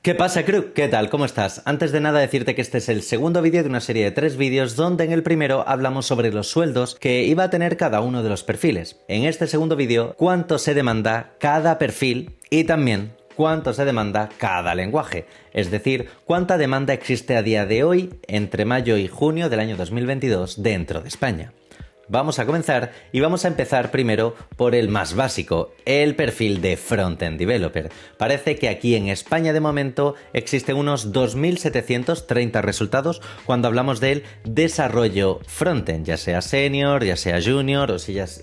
¿Qué pasa, crew? ¿Qué tal? ¿Cómo estás? Antes de nada decirte que este es el segundo vídeo de una serie de 3 vídeos donde en el primero hablamos sobre los sueldos que iba a tener cada uno de los perfiles. En este segundo vídeo, cuánto se demanda cada perfil y también cuánto se demanda cada lenguaje. Es decir, cuánta demanda existe a día de hoy entre mayo y junio del año 2022 dentro de España. Vamos a comenzar y vamos a empezar primero por el más básico, el perfil de Frontend Developer. Parece que aquí en España de momento existen unos 2.730 resultados cuando hablamos del desarrollo frontend, ya sea senior, ya sea junior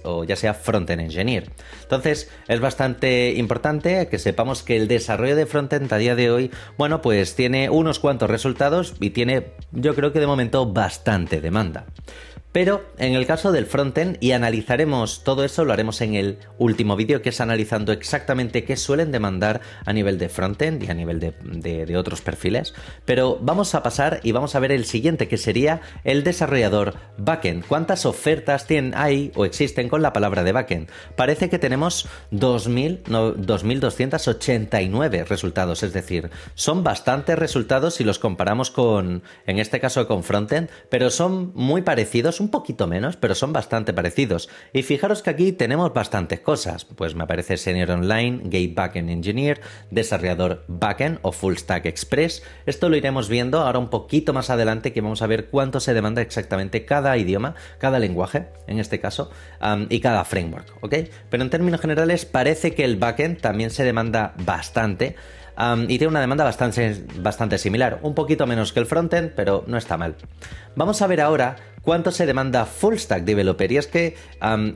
o ya sea frontend engineer. Entonces es bastante importante que sepamos que el desarrollo de frontend a día de hoy, bueno, pues tiene unos cuantos resultados y tiene, yo creo que de momento, bastante demanda. Pero en el caso del frontend, y analizaremos todo eso, lo haremos en el último vídeo, que es analizando exactamente qué suelen demandar a nivel de frontend y a nivel de otros perfiles. Pero vamos a pasar y vamos a ver el siguiente, que sería el desarrollador backend. ¿Cuántas ofertas hay o existen con la palabra de backend? Parece que tenemos 2.289 resultados, es decir, son bastantes resultados si los comparamos con, en este caso, con frontend, pero son muy parecidos, un poquito menos, pero son bastante parecidos. Y fijaros que aquí tenemos bastantes cosas. Pues me aparece Senior Online, Gate Backend Engineer, Desarrollador Backend o Full Stack Express. Esto lo iremos viendo ahora un poquito más adelante, que vamos a ver cuánto se demanda exactamente cada idioma, cada lenguaje, en este caso, y cada framework, ¿ok? Pero en términos generales parece que el backend también se demanda bastante. Y tiene una demanda bastante similar, un poquito menos que el frontend, pero no está mal. Vamos a ver ahora cuánto se demanda Full Stack Developer, y es que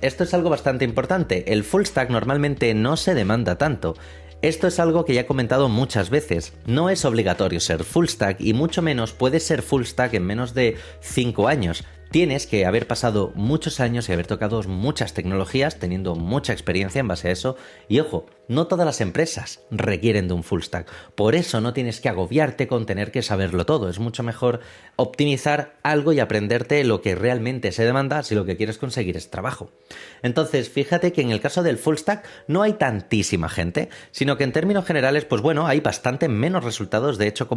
esto es algo bastante importante. El Full Stack normalmente no se demanda tanto. Esto es algo que ya he comentado muchas veces. No es obligatorio ser Full Stack y mucho menos puedes ser Full Stack en menos de 5 años. Tienes que haber pasado muchos años y haber tocado muchas tecnologías, teniendo mucha experiencia en base a eso. Y ojo, no todas las empresas requieren de un full stack. Por eso no tienes que agobiarte con tener que saberlo todo. Es mucho mejor optimizar algo y aprenderte lo que realmente se demanda si lo que quieres conseguir es trabajo. Entonces, fíjate que en el caso del full stack no hay tantísima gente, sino que en términos generales, pues bueno, hay bastante menos resultados. De hecho,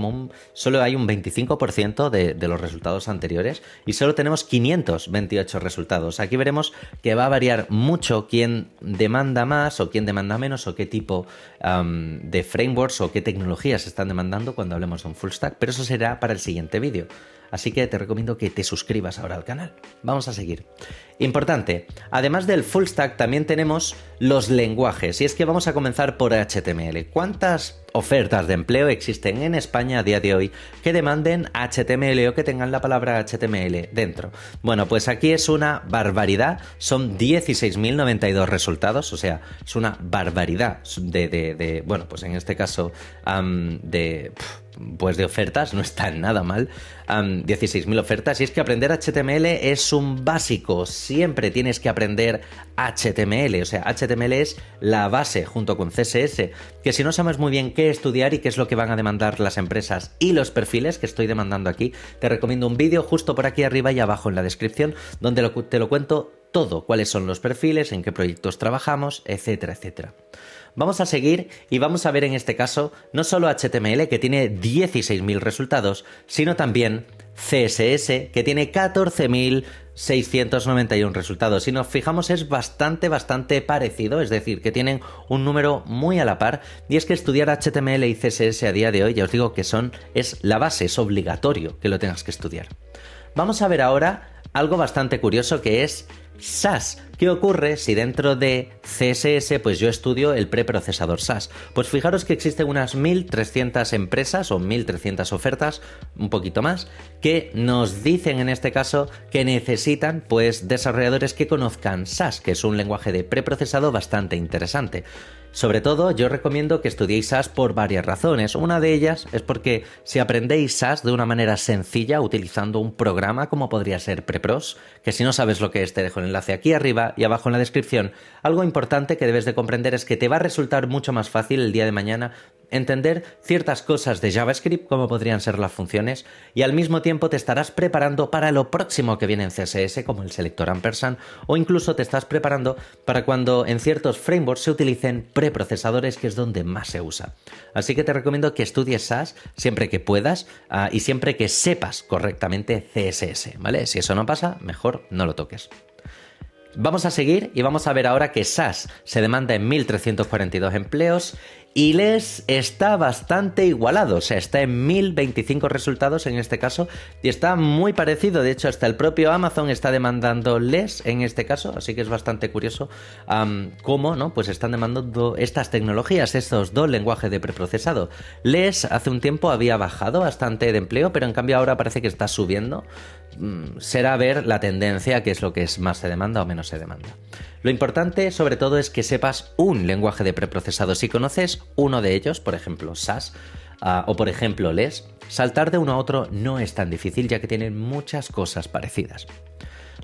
solo hay un 25% de los resultados anteriores y solo tenemos 528 resultados. Aquí veremos que va a variar mucho quién demanda más o quién demanda menos o qué tipo de frameworks o qué tecnologías están demandando cuando hablemos de un full stack, pero eso será para el siguiente vídeo. Así que te recomiendo que te suscribas ahora al canal. Vamos a seguir. Importante, además del full stack también tenemos los lenguajes, y es que vamos a comenzar por HTML. ¿Cuántas ofertas de empleo existen en España a día de hoy que demanden HTML o que tengan la palabra HTML dentro? Bueno, pues aquí es una barbaridad, son 16.092 resultados, o sea, es una barbaridad bueno, pues en este caso de ofertas, no está nada mal, 16.000 ofertas, y es que aprender HTML es un básico, siempre tienes que aprender HTML, o sea, HTML es la base junto con CSS, que si no sabes muy bien qué estudiar y qué es lo que van a demandar las empresas y los perfiles que estoy demandando aquí, te recomiendo un vídeo justo por aquí arriba y abajo en la descripción, donde te lo cuento todo, cuáles son los perfiles, en qué proyectos trabajamos, etcétera, etcétera. Vamos a seguir y vamos a ver en este caso no solo HTML, que tiene 16.000 resultados, sino también CSS, que tiene 14.691 resultados. Si nos fijamos, es bastante parecido, es decir, que tienen un número muy a la par, y es que estudiar HTML y CSS a día de hoy, ya os digo que es la base, es obligatorio que lo tengas que estudiar. Vamos a ver ahora algo bastante curioso, que es SAS. ¿Qué ocurre si dentro de CSS pues yo estudio el preprocesador SAS? Pues fijaros que existen unas 1.300 empresas o 1.300 ofertas, un poquito más, que nos dicen en este caso que necesitan pues desarrolladores que conozcan SAS, que es un lenguaje de preprocesado bastante interesante. Sobre todo, yo recomiendo que estudiéis SAS por varias razones. Una de ellas es porque si aprendéis SAS de una manera sencilla, utilizando un programa como podría ser Prepros, que si no sabes lo que es, te dejo el enlace aquí arriba y abajo en la descripción, algo importante que debes de comprender es que te va a resultar mucho más fácil el día de mañana entender ciertas cosas de JavaScript, como podrían ser las funciones, y al mismo tiempo te estarás preparando para lo próximo que viene en CSS, como el selector ampersand, o incluso te estás preparando para cuando en ciertos frameworks se utilicen preprocesadores, que es donde más se usa. Así que te recomiendo que estudies SAS siempre que puedas y siempre que sepas correctamente CSS, ¿vale? Si eso no pasa, mejor no lo toques. Vamos a seguir y vamos a ver ahora que SAS se demanda en 1.342 empleos y LESS está bastante igualado, o sea, está en 1.025 resultados en este caso y está muy parecido. De hecho, hasta el propio Amazon está demandando LESS en este caso, así que es bastante curioso cómo, ¿no? Pues están demandando estas tecnologías, estos dos lenguajes de preprocesado. LESS hace un tiempo había bajado bastante de empleo, pero en cambio ahora parece que está subiendo. Será ver la tendencia, qué es lo que más se demanda o menos se demanda. Lo importante, sobre todo, es que sepas un lenguaje de preprocesado. Si conoces uno de ellos, por ejemplo SAS o por ejemplo LESS, saltar de uno a otro no es tan difícil, ya que tienen muchas cosas parecidas.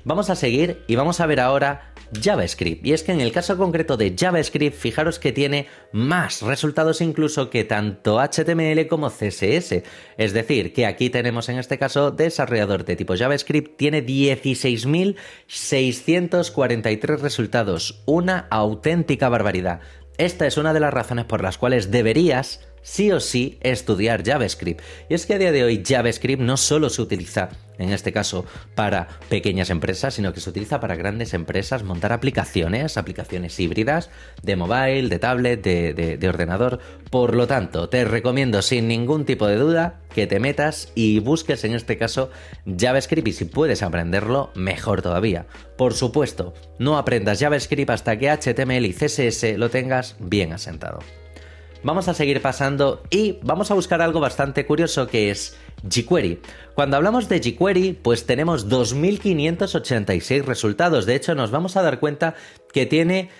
Vamos a seguir y vamos a ver ahora JavaScript. Y es que en el caso concreto de JavaScript, fijaros que tiene más resultados incluso que tanto HTML como CSS. Es decir, que aquí tenemos en este caso desarrollador de tipo JavaScript, tiene 16.643 resultados. Una auténtica barbaridad. Esta es una de las razones por las cuales deberías sí o sí estudiar JavaScript. Y es que a día de hoy JavaScript no solo se utiliza en este caso para pequeñas empresas, sino que se utiliza para grandes empresas, montar aplicaciones híbridas de mobile, de tablet, de ordenador. Por lo tanto, te recomiendo sin ningún tipo de duda que te metas y busques en este caso JavaScript, y si puedes aprenderlo, mejor todavía. Por supuesto, no aprendas JavaScript hasta que HTML y CSS lo tengas bien asentado. Vamos a seguir pasando y vamos a buscar algo bastante curioso, que es jQuery. Cuando hablamos de jQuery, pues tenemos 2.586 resultados. De hecho, nos vamos a dar cuenta que tiene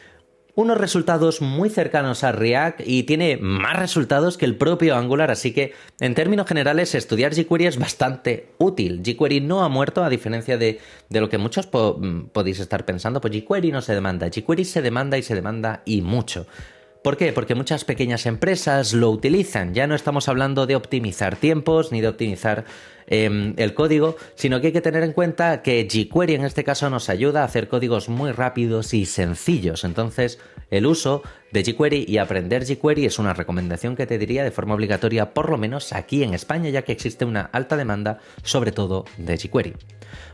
unos resultados muy cercanos a React y tiene más resultados que el propio Angular, así que en términos generales estudiar jQuery es bastante útil. jQuery no ha muerto, a diferencia de lo que muchos podéis estar pensando. Pues jQuery no se demanda, jQuery se demanda y mucho. ¿Por qué? Porque muchas pequeñas empresas lo utilizan. Ya no estamos hablando de optimizar tiempos ni de optimizar el código, sino que hay que tener en cuenta que jQuery en este caso nos ayuda a hacer códigos muy rápidos y sencillos. Entonces, el uso de jQuery y aprender jQuery es una recomendación que te diría de forma obligatoria, por lo menos aquí en España, ya que existe una alta demanda, sobre todo de jQuery.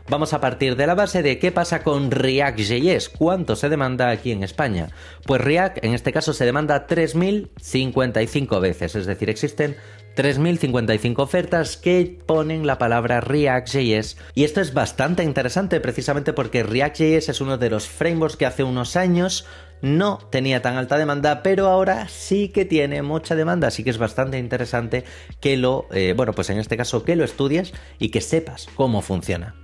Vamos a partir de la base de qué pasa con React.js. ¿Cuánto se demanda aquí en España? Pues React en este caso se demanda 3.055 veces, es decir, existen 3.055 ofertas que ponen la palabra React.js, y esto es bastante interesante precisamente porque React.js es uno de los frameworks que hace unos años no tenía tan alta demanda, pero ahora sí que tiene mucha demanda, así que es bastante interesante que pues en este caso que lo estudies y que sepas cómo funciona.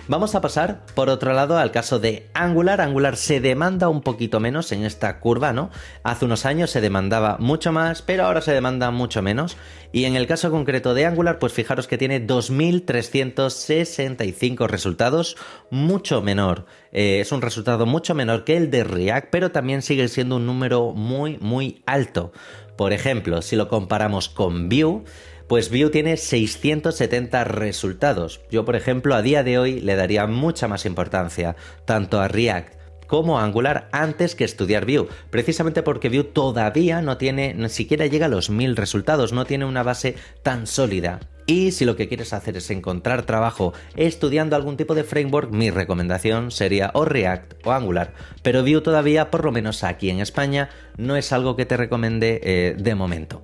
Vamos a pasar, por otro lado, al caso de Angular. Angular se demanda un poquito menos en esta curva, ¿no? Hace unos años se demandaba mucho más, pero ahora se demanda mucho menos. Y en el caso concreto de Angular, pues fijaros que tiene 2.365 resultados, mucho menor. Es un resultado mucho menor que el de React, pero también sigue siendo un número muy, muy alto. Por ejemplo, si lo comparamos con Vue, pues Vue tiene 670 resultados. Yo, por ejemplo, a día de hoy le daría mucha más importancia tanto a React como a Angular antes que estudiar Vue, precisamente porque Vue todavía no tiene, ni siquiera llega a los 1.000 resultados, no tiene una base tan sólida. Y si lo que quieres hacer es encontrar trabajo estudiando algún tipo de framework, mi recomendación sería o React o Angular. Pero Vue todavía, por lo menos aquí en España, no es algo que te recomiende de momento.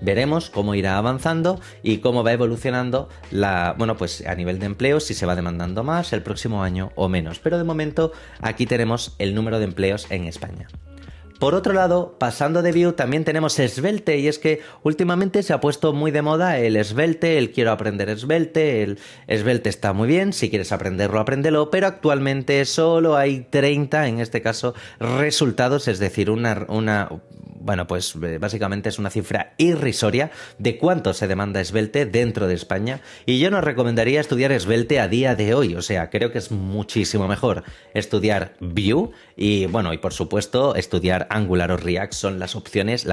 Veremos cómo irá avanzando y cómo va evolucionando pues a nivel de empleo, si se va demandando más el próximo año o menos. Pero de momento aquí tenemos el número de empleos en España. Por otro lado, pasando de Vue, también tenemos Svelte, y es que últimamente se ha puesto muy de moda el Svelte, el quiero aprender Svelte, el Svelte está muy bien, si quieres aprenderlo, apréndelo, pero actualmente solo hay 30, en este caso, resultados, es decir, básicamente es una cifra irrisoria de cuánto se demanda Svelte dentro de España, y yo no recomendaría estudiar Svelte a día de hoy. O sea, creo que es muchísimo mejor estudiar Vue y por supuesto estudiar Angular o React son las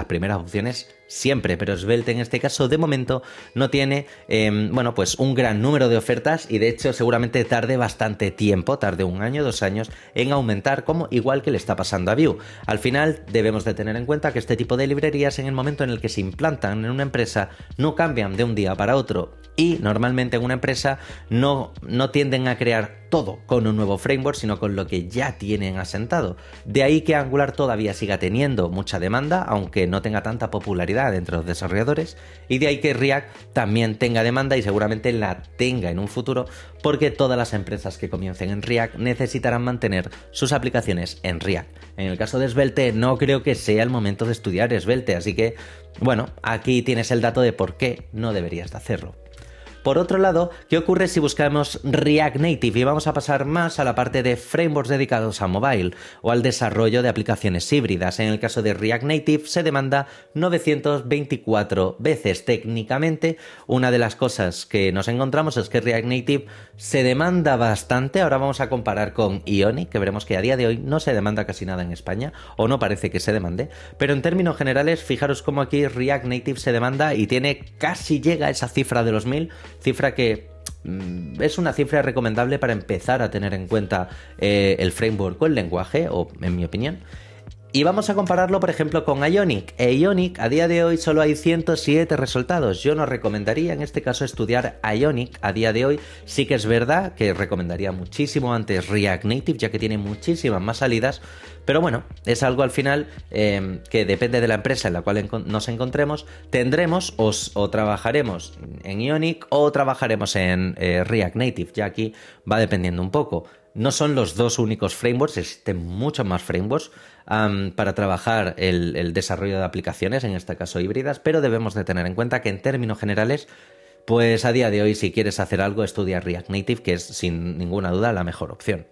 primeras opciones siempre, pero Svelte en este caso de momento no tiene pues un gran número de ofertas y de hecho seguramente tarde bastante tiempo, tarde 1 año, 2 años en aumentar, como igual que le está pasando a Vue. Al final debemos de tener en cuenta que este tipo de librerías en el momento en el que se implantan en una empresa no cambian de un día para otro y normalmente en una empresa no tienden a crear todo con un nuevo framework, sino con lo que ya tienen asentado. De ahí que Angular todavía siga teniendo mucha demanda, aunque no tenga tanta popularidad entre los desarrolladores, y de ahí que React también tenga demanda y seguramente la tenga en un futuro, porque todas las empresas que comiencen en React necesitarán mantener sus aplicaciones en React. En el caso de Svelte no creo que sea el momento de estudiar Svelte, así que bueno, aquí tienes el dato de por qué no deberías de hacerlo. Por otro lado, ¿qué ocurre si buscamos React Native? Y vamos a pasar más a la parte de frameworks dedicados a mobile o al desarrollo de aplicaciones híbridas. En el caso de React Native se demanda 924 veces. Técnicamente, una de las cosas que nos encontramos es que React Native se demanda bastante. Ahora vamos a comparar con Ionic, que veremos que a día de hoy no se demanda casi nada en España, o no parece que se demande. Pero en términos generales, fijaros cómo aquí React Native se demanda y casi llega a esa cifra de los 1000, cifra que es una cifra recomendable para empezar a tener en cuenta el framework o el lenguaje, o en mi opinión. Y vamos a compararlo, por ejemplo, con Ionic. Ionic, a día de hoy, solo hay 107 resultados. Yo no recomendaría, en este caso, estudiar Ionic a día de hoy. Sí que es verdad que recomendaría muchísimo antes React Native, ya que tiene muchísimas más salidas. Pero bueno, es algo al final que depende de la empresa en la cual nos encontremos. Tendremos o trabajaremos en Ionic o trabajaremos en React Native. Ya aquí va dependiendo un poco. No son los dos únicos frameworks, existen muchos más frameworks para trabajar el desarrollo de aplicaciones, en este caso híbridas, pero debemos de tener en cuenta que en términos generales, pues a día de hoy si quieres hacer algo, estudia React Native, que es sin ninguna duda la mejor opción.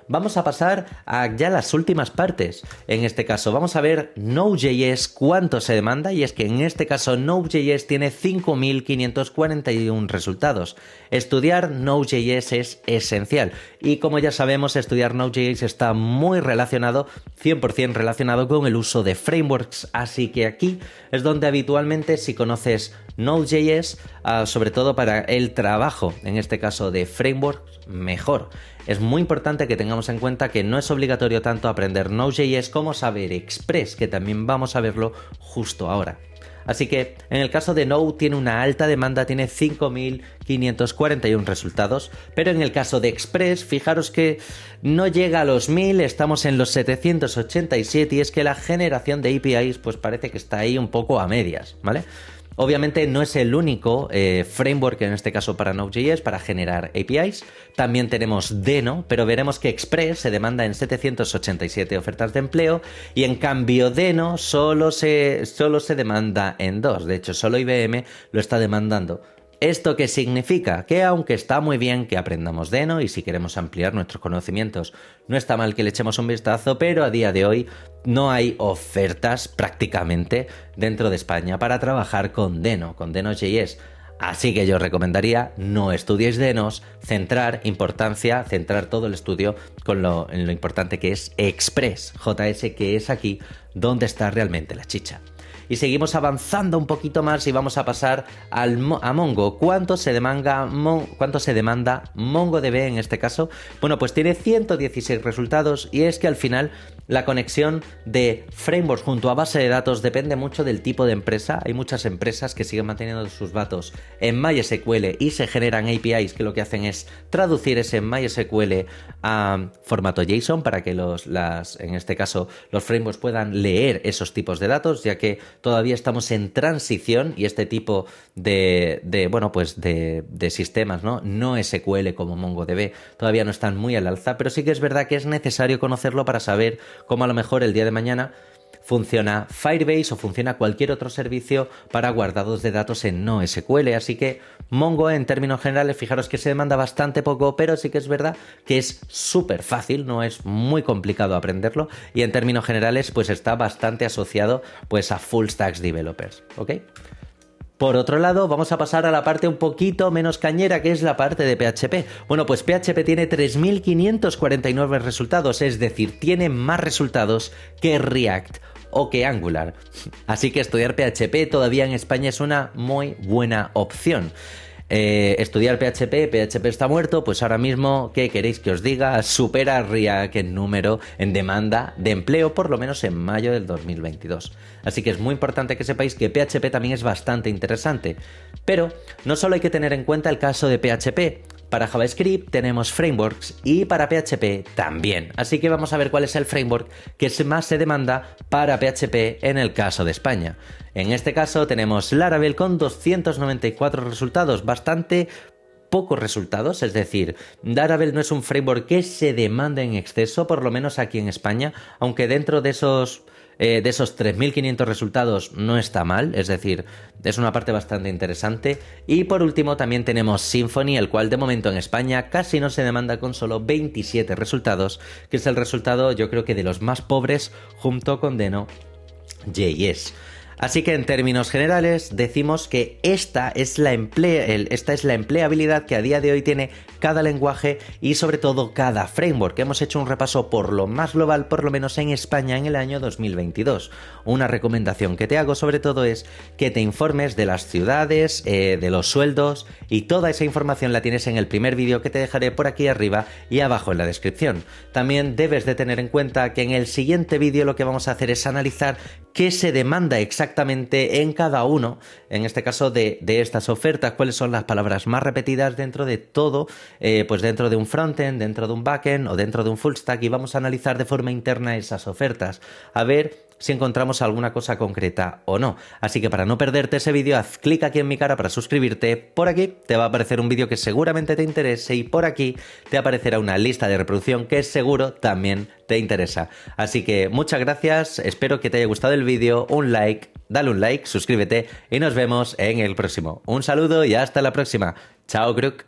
Vamos a pasar a ya las últimas partes. En este caso vamos a ver Node.js cuánto se demanda, y es que en este caso Node.js tiene 5.541 resultados. Estudiar Node.js es esencial y como ya sabemos estudiar Node.js está muy relacionado, 100% relacionado con el uso de frameworks, así que aquí es donde habitualmente si conoces Node.js, sobre todo para el trabajo, en este caso de frameworks, mejor. Es muy importante que tengamos en cuenta que no es obligatorio tanto aprender Node.js como saber Express, que también vamos a verlo justo ahora. Así que en el caso de Node tiene una alta demanda, tiene 5.541 resultados, pero en el caso de Express, fijaros que no llega a los 1000, estamos en los 787 y es que la generación de APIs pues parece que está ahí un poco a medias, ¿vale? Obviamente no es el único framework, en este caso para Node.js, para generar APIs. También tenemos Deno, pero veremos que Express se demanda en 787 ofertas de empleo y en cambio Deno solo se demanda en 2. De hecho, solo IBM lo está demandando. ¿Esto qué significa? Que aunque está muy bien que aprendamos Deno y si queremos ampliar nuestros conocimientos, no está mal que le echemos un vistazo, pero a día de hoy no hay ofertas prácticamente dentro de España para trabajar con Deno.js. Así que yo recomendaría no estudiéis Denos, centrar todo el estudio en lo importante que es Express, JS, que es aquí donde está realmente la chicha. Y seguimos avanzando un poquito más y vamos a pasar a Mongo. ¿Cuánto se demanda MongoDB en este caso? Bueno, pues tiene 116 resultados y es que al final la conexión de frameworks junto a base de datos depende mucho del tipo de empresa. Hay muchas empresas que siguen manteniendo sus datos en MySQL y se generan APIs que lo que hacen es traducir ese MySQL a formato JSON para que en este caso los frameworks puedan leer esos tipos de datos, ya que todavía estamos en transición y este tipo de sistemas, no SQL como MongoDB, todavía no están muy al alza, pero sí que es verdad que es necesario conocerlo para saber cómo a lo mejor el día de mañana funciona Firebase o funciona cualquier otro servicio para guardados de datos en NoSQL. Así que Mongo, en términos generales, fijaros que se demanda bastante poco, pero sí que es verdad que es súper fácil, no es muy complicado aprenderlo y en términos generales pues está bastante asociado pues a full stacks developers, ¿ok? Por otro lado, vamos a pasar a la parte un poquito menos cañera, que es la parte de PHP. Bueno, pues PHP tiene 3.549 resultados, es decir, tiene más resultados que React o que Angular. Así que estudiar PHP todavía en España es una muy buena opción. Estudiar PHP está muerto, pues ahora mismo, ¿qué queréis que os diga? Supera a React en número, en demanda de empleo, por lo menos en mayo del 2022. Así que es muy importante que sepáis que PHP también es bastante interesante. Pero no solo hay que tener en cuenta el caso de PHP. Para JavaScript tenemos frameworks y para PHP también. Así que vamos a ver cuál es el framework que más se demanda para PHP en el caso de España. En este caso tenemos Laravel con 294 resultados, bastante pocos resultados, es decir, Laravel no es un framework que se demanda en exceso, por lo menos aquí en España, aunque dentro de esos 3.500 resultados no está mal, es decir, es una parte bastante interesante. Y por último también tenemos Symfony, el cual de momento en España casi no se demanda con solo 27 resultados, que es el resultado yo creo que de los más pobres junto con Deno.js. Así que en términos generales decimos que esta es la empleabilidad que a día de hoy tiene cada lenguaje y sobre todo cada framework. Hemos hecho un repaso por lo más global, por lo menos en España en el año 2022. Una recomendación que te hago sobre todo es que te informes de las ciudades, de los sueldos, y toda esa información la tienes en el primer vídeo que te dejaré por aquí arriba y abajo en la descripción. También debes de tener en cuenta que en el siguiente vídeo lo que vamos a hacer es analizar qué se demanda exactamente en cada uno, en este caso de estas ofertas, cuáles son las palabras más repetidas dentro de todo, pues dentro de un frontend, dentro de un backend o dentro de un full stack, y vamos a analizar de forma interna esas ofertas, a ver si encontramos alguna cosa concreta o no. Así que para no perderte ese vídeo, haz clic aquí en mi cara para suscribirte. Por aquí te va a aparecer un vídeo que seguramente te interese y por aquí te aparecerá una lista de reproducción que seguro también te interesa. Así que muchas gracias, espero que te haya gustado el vídeo, un like, dale un like, suscríbete y nos vemos en el próximo. Un saludo y hasta la próxima. Chao, Crook.